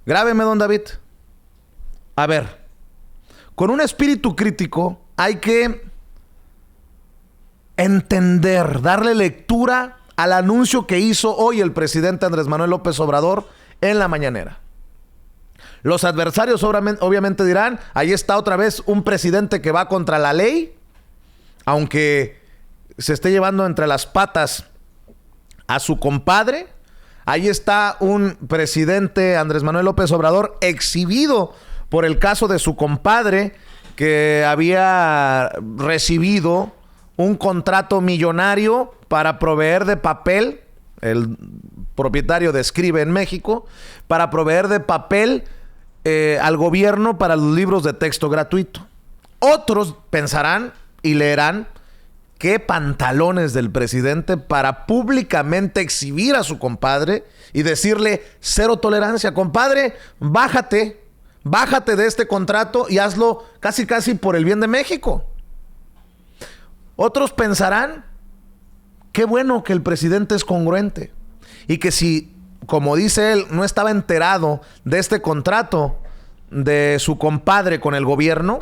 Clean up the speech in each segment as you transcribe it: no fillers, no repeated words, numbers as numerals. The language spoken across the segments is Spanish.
Grábeme, don David. A ver, con un espíritu crítico hay que entender, darle lectura al anuncio que hizo hoy el presidente Andrés Manuel López Obrador en la mañanera. Los adversarios obviamente dirán, ahí está otra vez un presidente que va contra la ley, aunque se esté llevando entre las patas a su compadre. Ahí está un presidente, Andrés Manuel López Obrador, exhibido por el caso de su compadre, que había recibido un contrato millonario para proveer de papel, el propietario de Escribe en México, para proveer de papel al gobierno para los libros de texto gratuito. Otros pensarán y leerán qué pantalones del presidente para públicamente exhibir a su compadre y decirle cero tolerancia. Compadre, bájate de este contrato y hazlo casi por el bien de México. Otros pensarán, qué bueno que el presidente es congruente y que si, como dice él, no estaba enterado de este contrato de su compadre con el gobierno,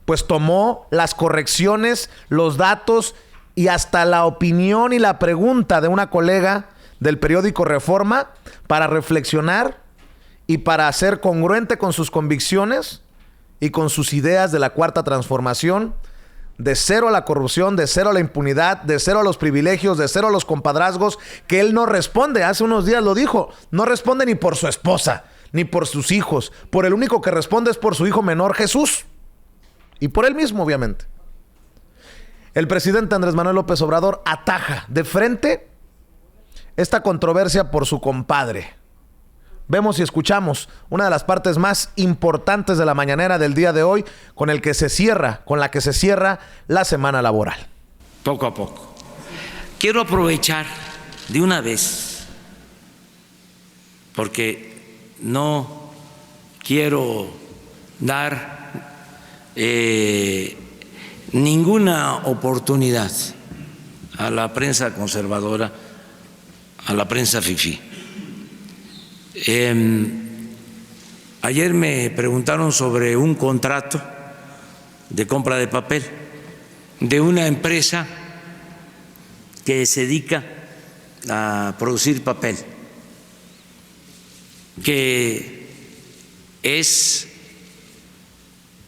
pues tomó las correcciones, los datos y hasta la opinión y la pregunta de una colega del periódico Reforma para reflexionar y para ser congruente con sus convicciones y con sus ideas de la Cuarta Transformación, de cero a la corrupción, de cero a la impunidad, de cero a los privilegios, de cero a los compadrazgos, que él no responde. Hace unos días lo dijo, no responde ni por su esposa, ni por sus hijos. Por el único que responde es por su hijo menor, Jesús. Y por él mismo, obviamente. El presidente Andrés Manuel López Obrador ataja de frente esta controversia por su compadre. Vemos y escuchamos una de las partes más importantes de la mañanera del día de hoy, con la que se cierra la semana laboral. Poco a poco. Quiero aprovechar de una vez, porque no quiero dar ninguna oportunidad a la prensa conservadora, a la prensa fifí. Ayer me preguntaron sobre un contrato de compra de papel de una empresa que se dedica a producir papel, que es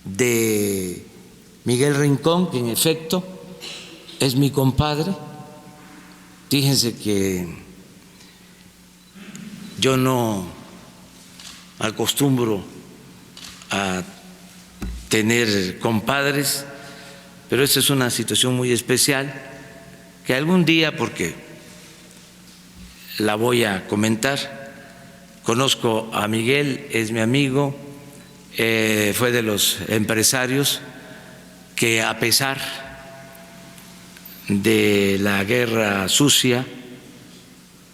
de Miguel Rincón, que en efecto es mi compadre. Fíjense que yo no acostumbro a tener compadres, pero esta es una situación muy especial que algún día, porque la voy a comentar, conozco a Miguel, es mi amigo, fue de los empresarios que, a pesar de la guerra sucia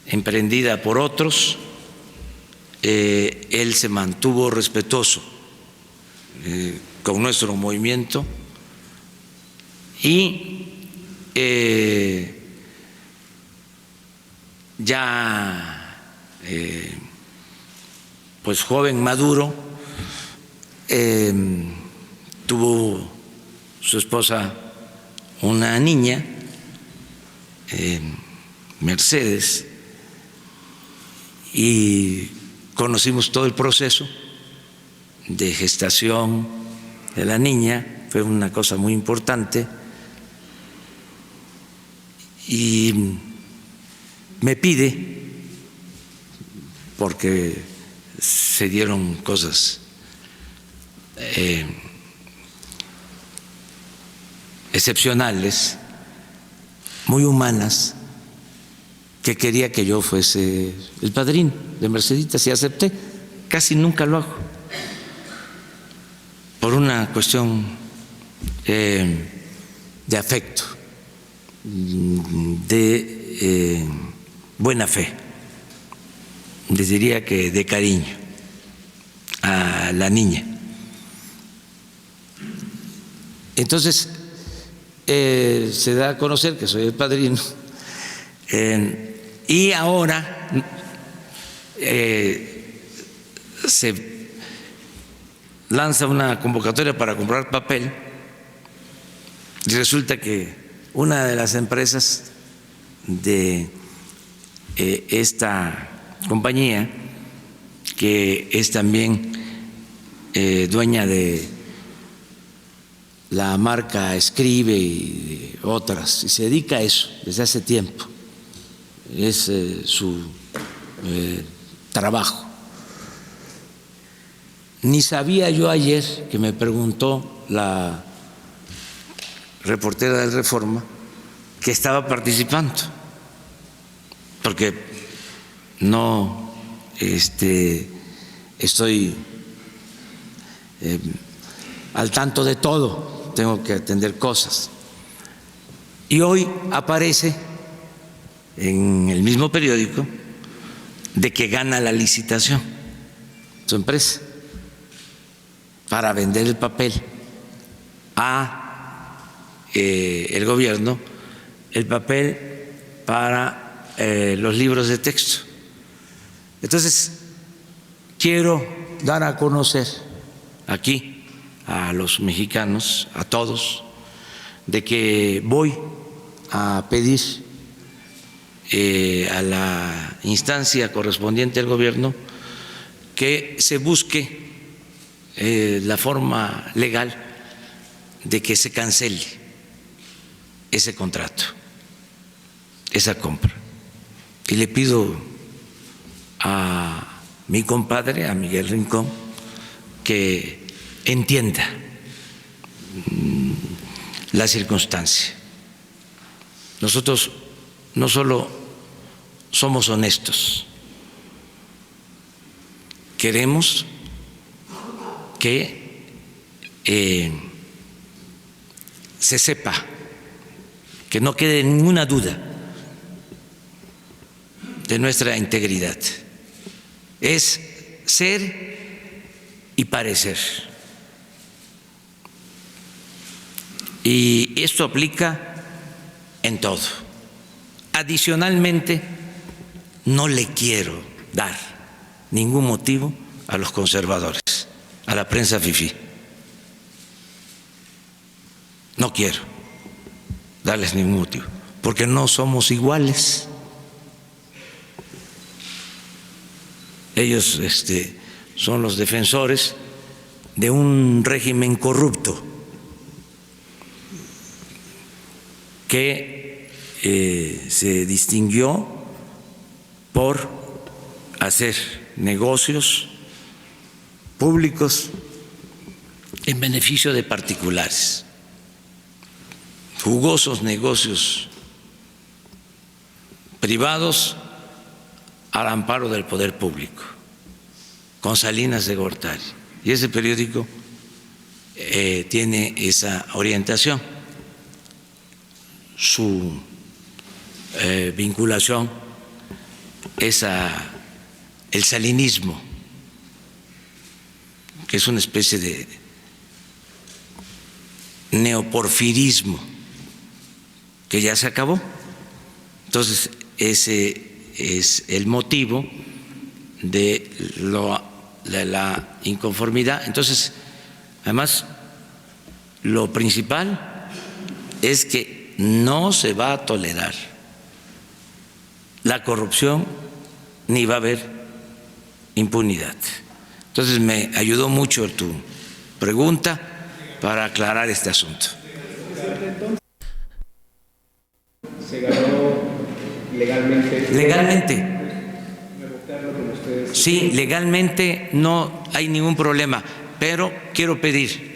emprendida por otros, él se mantuvo respetuoso con nuestro movimiento y ya pues joven, maduro, tuvo su esposa una niña, Mercedes, y conocimos todo el proceso de gestación de la niña. Fue una cosa muy importante y me pide, porque se dieron cosas excepcionales, muy humanas, que quería que yo fuese el padrino de Merceditas, y acepté. Casi nunca lo hago por una cuestión de afecto, de buena fe, les diría que de cariño a la niña. Entonces se da a conocer que soy el padrino, y ahora se lanza una convocatoria para comprar papel y resulta que una de las empresas de esta compañía, que es también dueña de la marca Escribe y de otras, y se dedica a eso desde hace tiempo, es su trabajo. Ni sabía yo ayer que me preguntó la reportera del Reforma que estaba participando, porque no estoy al tanto de todo, tengo que atender cosas. Y hoy aparece en el mismo periódico de que gana la licitación su empresa para vender el papel a el gobierno, el papel para los libros de texto. Entonces, quiero dar a conocer aquí a los mexicanos, a todos, de que voy a pedir a la instancia correspondiente al gobierno que se busque la forma legal de que se cancele ese contrato, esa compra. Y le pido a mi compadre, a Miguel Rincón, que entienda la circunstancia. Nosotros no solo somos honestos, queremos que se sepa, que no quede ninguna duda de nuestra integridad. Es ser y parecer. Y esto aplica en todo. Adicionalmente, no le quiero dar ningún motivo a los conservadores, a la prensa fifí. No quiero darles ningún motivo, porque no somos iguales. Ellos son los defensores de un régimen corrupto que se distinguió por hacer negocios públicos en beneficio de particulares, jugosos negocios privados al amparo del poder público, con Salinas de Gortari. Y ese periódico tiene esa orientación. Su vinculación es el salinismo, que es una especie de neoporfirismo que ya se acabó. Entonces, ese es el motivo de la inconformidad. Entonces, además, lo principal es que no se va a tolerar la corrupción ni va a haber impunidad. Entonces, me ayudó mucho tu pregunta para aclarar este asunto. ¿Se ganó legalmente? Legalmente. Sí, legalmente no hay ningún problema, pero quiero pedir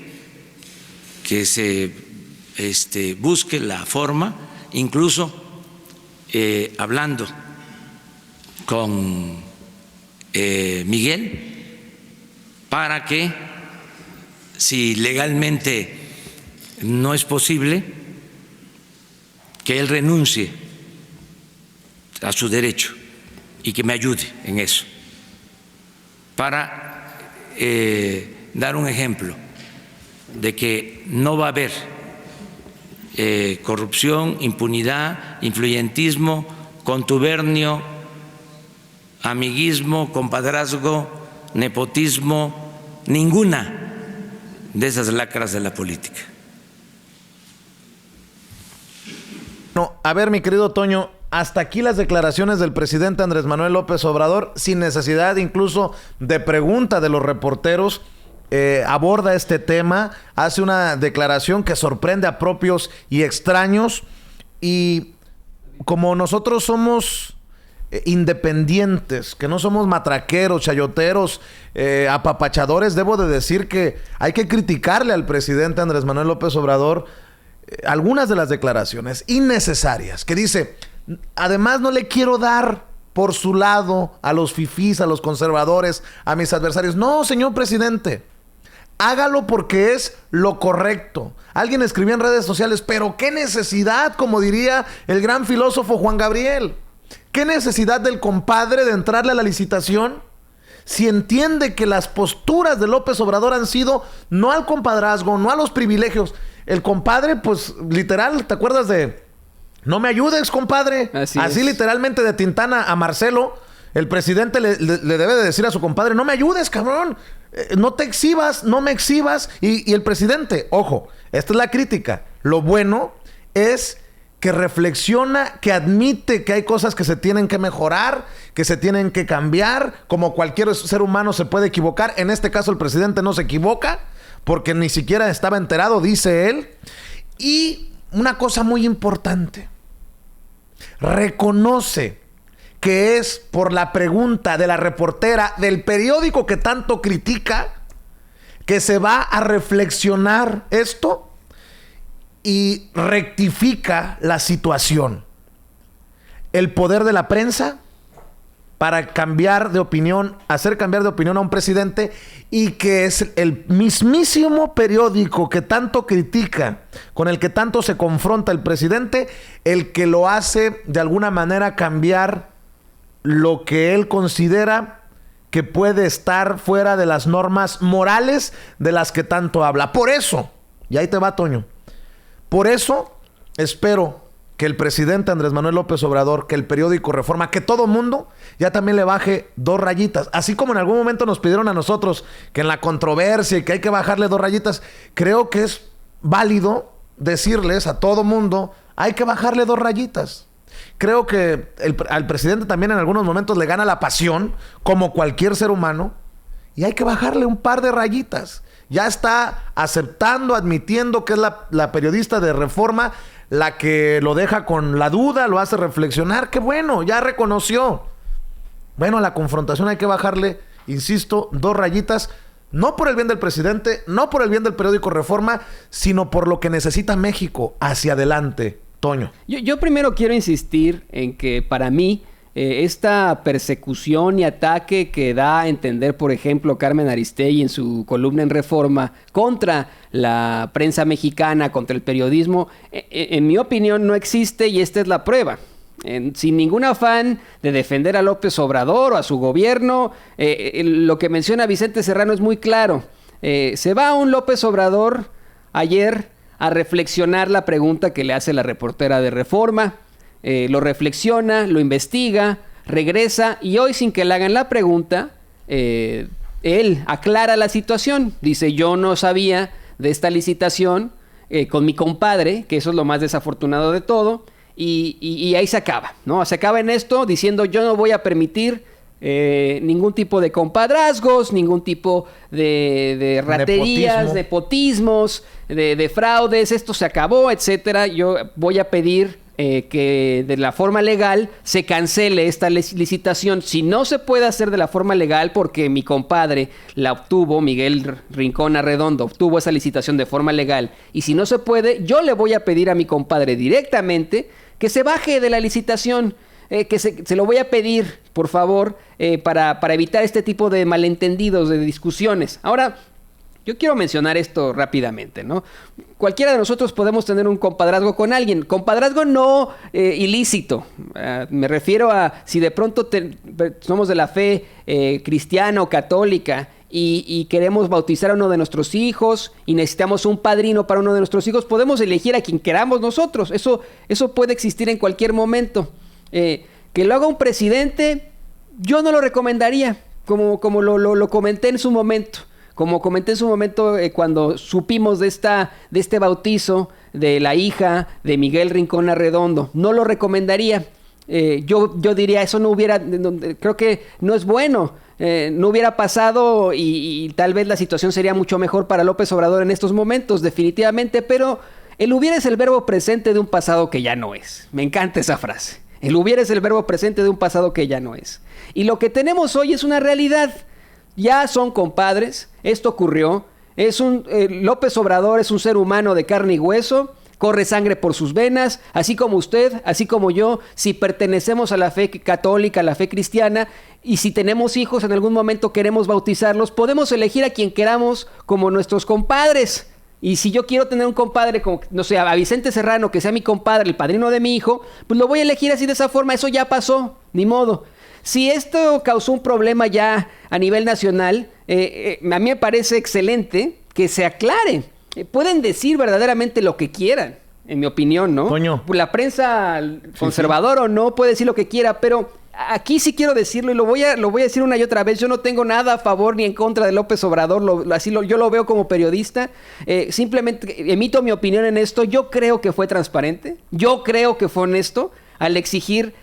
que se busque la forma, incluso hablando con Miguel, para que, si legalmente no es posible, que él renuncie a su derecho y que me ayude en eso, para dar un ejemplo de que no va a haber corrupción, impunidad, influyentismo, contubernio, amiguismo, compadrazgo, nepotismo, ninguna de esas lacras de la política. No, a ver, mi querido Toño, hasta aquí las declaraciones del presidente Andrés Manuel López Obrador, sin necesidad incluso de pregunta de los reporteros. Aborda este tema, hace una declaración que sorprende a propios y extraños, y como nosotros somos independientes, que no somos matraqueros, chayoteros, apapachadores, debo de decir que hay que criticarle al presidente Andrés Manuel López Obrador algunas de las declaraciones innecesarias, que dice, además no le quiero dar por su lado a los fifís, a los conservadores, a mis adversarios. No, señor presidente, hágalo porque es lo correcto. Alguien escribía en redes sociales, pero qué necesidad, como diría el gran filósofo Juan Gabriel, qué necesidad del compadre de entrarle a la licitación si entiende que las posturas de López Obrador han sido no al compadrazgo, no a los privilegios. El compadre, pues literal, ¿te acuerdas de no me ayudes, compadre? Así literalmente de Tintana a Marcelo, el presidente le debe de decir a su compadre, no me ayudes, cabrón. No te exhibas, no me exhibas. Y el presidente, ojo, esta es la crítica. Lo bueno es que reflexiona, que admite que hay cosas que se tienen que mejorar, que se tienen que cambiar. Como cualquier ser humano se puede equivocar. En este caso el presidente no se equivoca porque ni siquiera estaba enterado, dice él. Y una cosa muy importante, reconoce que es por la pregunta de la reportera del periódico que tanto critica que se va a reflexionar esto y rectifica la situación. El poder de la prensa para cambiar de opinión, hacer cambiar de opinión a un presidente, y que es el mismísimo periódico que tanto critica, con el que tanto se confronta el presidente, el que lo hace de alguna manera cambiar lo que él considera que puede estar fuera de las normas morales de las que tanto habla. Por eso, y ahí te va, Toño, por eso espero que el presidente Andrés Manuel López Obrador, que el periódico Reforma, que todo mundo ya también le baje 2 rayitas. Así como en algún momento nos pidieron a nosotros que en la controversia y que hay que bajarle 2 rayitas, creo que es válido decirles a todo mundo, hay que bajarle 2 rayitas. Creo que al presidente también en algunos momentos le gana la pasión, como cualquier ser humano, y hay que bajarle un par de rayitas. Ya está aceptando, admitiendo que es la periodista de Reforma la que lo deja con la duda, lo hace reflexionar. ¡Qué bueno! Ya reconoció. Bueno, a la confrontación hay que bajarle, insisto, 2 rayitas. No por el bien del presidente, no por el bien del periódico Reforma, sino por lo que necesita México hacia adelante. Toño. Yo primero quiero insistir en que para mí esta persecución y ataque que da a entender, por ejemplo, Carmen Aristegui en su columna en Reforma contra la prensa mexicana, contra el periodismo, en mi opinión no existe, y esta es la prueba. Sin ningún afán de defender a López Obrador o a su gobierno, lo que menciona Vicente Serrano es muy claro. Se va un López Obrador ayer a reflexionar la pregunta que le hace la reportera de Reforma. Lo reflexiona, lo investiga, regresa, y hoy, sin que le hagan la pregunta, él aclara la situación. Dice, yo no sabía de esta licitación con mi compadre, que eso es lo más desafortunado de todo, y ahí se acaba, ¿no? Se acaba en esto diciendo, yo no voy a permitir ningún tipo de compadrazgos, ningún tipo de raterías, nepotismos, de fraudes. Esto se acabó, etcétera. Yo voy a pedir que de la forma legal se cancele esta licitación. Si no se puede hacer de la forma legal porque mi compadre la obtuvo, Miguel Rincón Arredondo obtuvo esa licitación de forma legal, y si no se puede, yo le voy a pedir a mi compadre directamente que se baje de la licitación. Que se lo voy a pedir, por favor, para evitar este tipo de malentendidos, de discusiones. Ahora, yo quiero mencionar esto rápidamente, ¿no? Cualquiera de nosotros podemos tener un compadrazgo con alguien. Compadrazgo no ilícito. Me refiero a si de pronto somos de la fe cristiana o católica y queremos bautizar a uno de nuestros hijos y necesitamos un padrino para uno de nuestros hijos, podemos elegir a quien queramos nosotros. Eso puede existir en cualquier momento. Que lo haga un presidente, yo no lo recomendaría, como lo comenté en su momento. Como comenté en su momento cuando supimos de este bautizo de la hija de Miguel Rincón Arredondo. No lo recomendaría. Yo diría, eso no hubiera... creo que no es bueno. No hubiera pasado y tal vez la situación sería mucho mejor para López Obrador en estos momentos, definitivamente. Pero el hubiera es el verbo presente de un pasado que ya no es. Me encanta esa frase. El hubiera es el verbo presente de un pasado que ya no es. Y lo que tenemos hoy es una realidad. Ya son compadres, esto ocurrió, López Obrador es un ser humano de carne y hueso, corre sangre por sus venas, así como usted, así como yo, si pertenecemos a la fe católica, a la fe cristiana, y si tenemos hijos, en algún momento queremos bautizarlos, podemos elegir a quien queramos como nuestros compadres. Y si yo quiero tener un compadre como, no sé, a Vicente Serrano, que sea mi compadre, el padrino de mi hijo, pues lo voy a elegir así de esa forma, eso ya pasó, ni modo. Si esto causó un problema ya a nivel nacional, a mí me parece excelente que se aclare. Pueden decir verdaderamente lo que quieran, en mi opinión, ¿no? Toño. La prensa conservadora o no puede decir lo que quiera, pero aquí sí quiero decirlo y lo voy a decir una y otra vez. Yo no tengo nada a favor ni en contra de López Obrador, yo lo veo como periodista. Simplemente emito mi opinión en esto. Yo creo que fue transparente, yo creo que fue honesto al exigir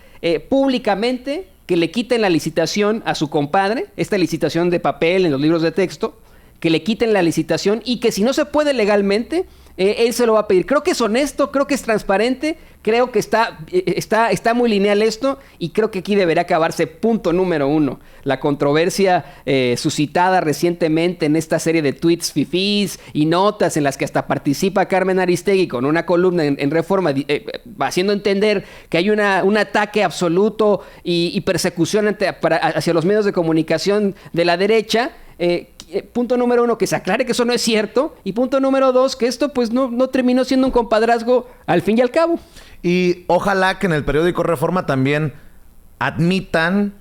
públicamente que le quiten la licitación a su compadre, esta licitación de papel en los libros de texto, que le quiten la licitación y que si no se puede legalmente, él se lo va a pedir. Creo que es honesto, creo que es transparente, creo que está muy lineal esto y creo que aquí debería acabarse punto número 1. La controversia suscitada recientemente en esta serie de tweets fifís y notas en las que hasta participa Carmen Aristegui con una columna en Reforma haciendo entender que hay un ataque absoluto y persecución hacia los medios de comunicación de la derecha. Punto número 1, que se aclare que eso no es cierto. Y punto número 2, que esto pues no terminó siendo un compadrazgo al fin y al cabo. Y ojalá que en el periódico Reforma también admitan,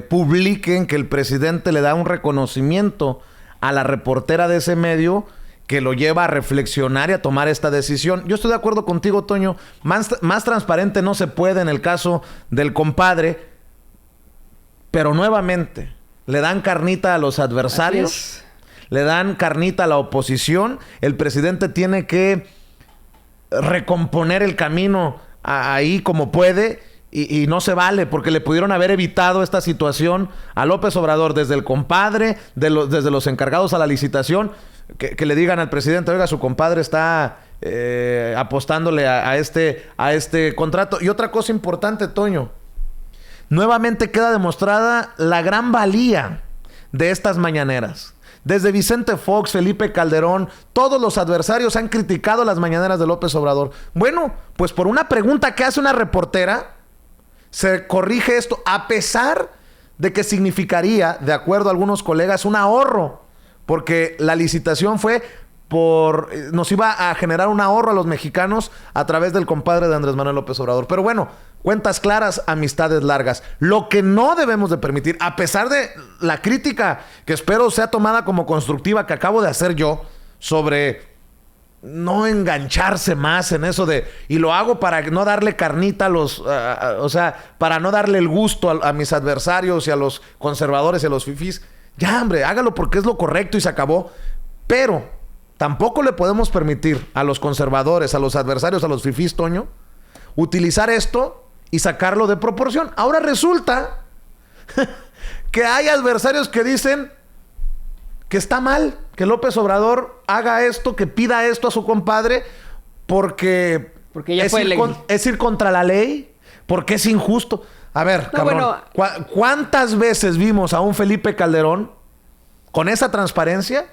publiquen que el presidente le da un reconocimiento a la reportera de ese medio que lo lleva a reflexionar y a tomar esta decisión. Yo estoy de acuerdo contigo, Toño. Más transparente no se puede en el caso del compadre. Pero nuevamente, le dan carnita a los adversarios, le dan carnita a la oposición. El presidente tiene que recomponer el camino ahí como puede y no se vale, porque le pudieron haber evitado esta situación a López Obrador desde el compadre, desde los encargados a la licitación, que le digan al presidente, oiga, su compadre está apostándole a este contrato. Y otra cosa importante, Toño, nuevamente queda demostrada la gran valía de estas mañaneras. Desde Vicente Fox, Felipe Calderón, todos los adversarios han criticado las mañaneras de López Obrador. Bueno, pues por una pregunta que hace una reportera, se corrige esto, a pesar de que significaría, de acuerdo a algunos colegas, un ahorro, porque la licitación nos iba a generar un ahorro a los mexicanos a través del compadre de Andrés Manuel López Obrador. Pero bueno, cuentas claras, amistades largas. Lo que no debemos de permitir, a pesar de la crítica que espero sea tomada como constructiva que acabo de hacer yo, sobre no engancharse más en eso y lo hago para no darle carnita para no darle el gusto a mis adversarios y a los conservadores y a los fifís. Ya, hombre, hágalo porque es lo correcto y se acabó. Pero tampoco le podemos permitir a los conservadores, a los adversarios, a los fifís, Toño, utilizar esto y sacarlo de proporción. Ahora resulta que hay adversarios que dicen que está mal que López Obrador haga esto, que pida esto a su compadre, porque ya es ir contra la ley, porque es injusto. A ver, cabrón, ¿cuántas veces vimos a un Felipe Calderón con esa transparencia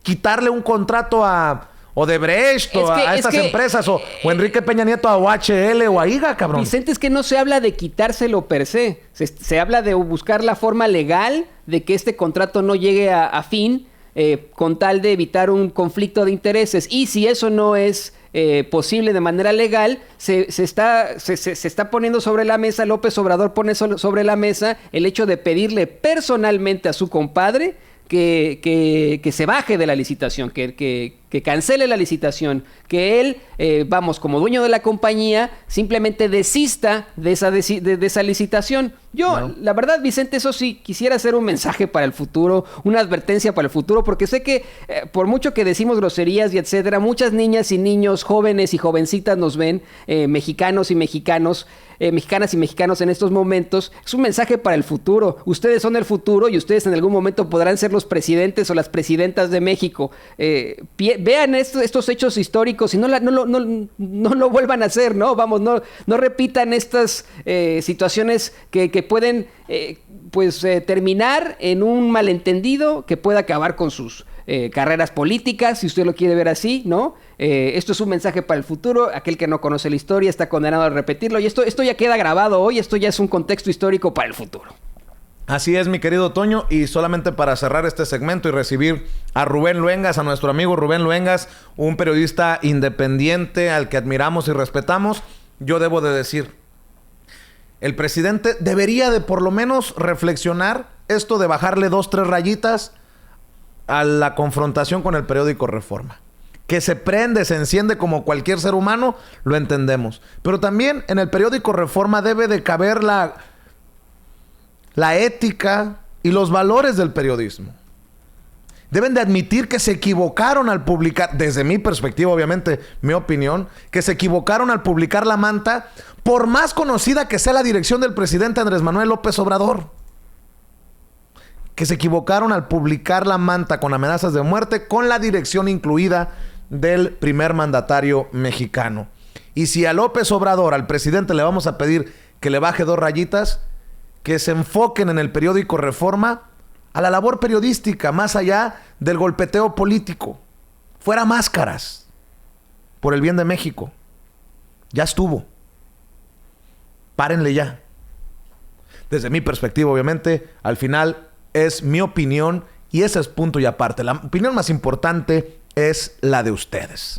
quitarle un contrato a Odebrecht a estas empresas o Enrique Peña Nieto a OHL o a IGA, cabrón? Vicente, es que no se habla de quitárselo per se. Se habla de buscar la forma legal de que este contrato no llegue a fin con tal de evitar un conflicto de intereses. Y si eso no es posible de manera legal, se está poniendo sobre la mesa, López Obrador pone sobre la mesa el hecho de pedirle personalmente a su compadre que se baje de la licitación, que que cancele la licitación, que él, como dueño de la compañía, simplemente desista de esa licitación. Yo, la verdad, Vicente, eso sí, quisiera hacer un mensaje para el futuro, una advertencia para el futuro, porque sé que por mucho que decimos groserías y etcétera, muchas niñas y niños, jóvenes y jovencitas nos ven, mexicanas y mexicanos en estos momentos. Es un mensaje para el futuro. Ustedes son el futuro y ustedes en algún momento podrán ser los presidentes o las presidentas de México. Vean estos hechos históricos y no lo vuelvan a hacer, ¿no? Vamos, no repitan estas situaciones que pueden terminar en un malentendido que pueda acabar con sus carreras políticas, si usted lo quiere ver así, ¿no? Esto es un mensaje para el futuro. Aquel que no conoce la historia está condenado a repetirlo. Y esto ya queda grabado hoy. Esto ya es un contexto histórico para el futuro. Así es, mi querido Toño. Y solamente para cerrar este segmento y recibir a Rubén Luengas, a nuestro amigo Rubén Luengas, un periodista independiente al que admiramos y respetamos, yo debo de decir, el presidente debería de por lo menos reflexionar esto de bajarle 2, 3 rayitas a la confrontación con el periódico Reforma. Que se prende, se enciende como cualquier ser humano, lo entendemos. Pero también en el periódico Reforma debe de caber la ética y los valores del periodismo. Deben de admitir que se equivocaron al publicar, desde mi perspectiva, obviamente, mi opinión, que se equivocaron al publicar la manta, por más conocida que sea la dirección del presidente Andrés Manuel López Obrador. Que se equivocaron al publicar la manta con amenazas de muerte, con la dirección incluida del primer mandatario mexicano. Y si a López Obrador, al presidente, le vamos a pedir que le baje 2 rayitas, que se enfoquen en el periódico Reforma a la labor periodística, más allá del golpeteo político. Fuera máscaras, por el bien de México. Ya estuvo. Párenle ya. Desde mi perspectiva, obviamente, al final es mi opinión y ese es punto y aparte. La opinión más importante es la de ustedes.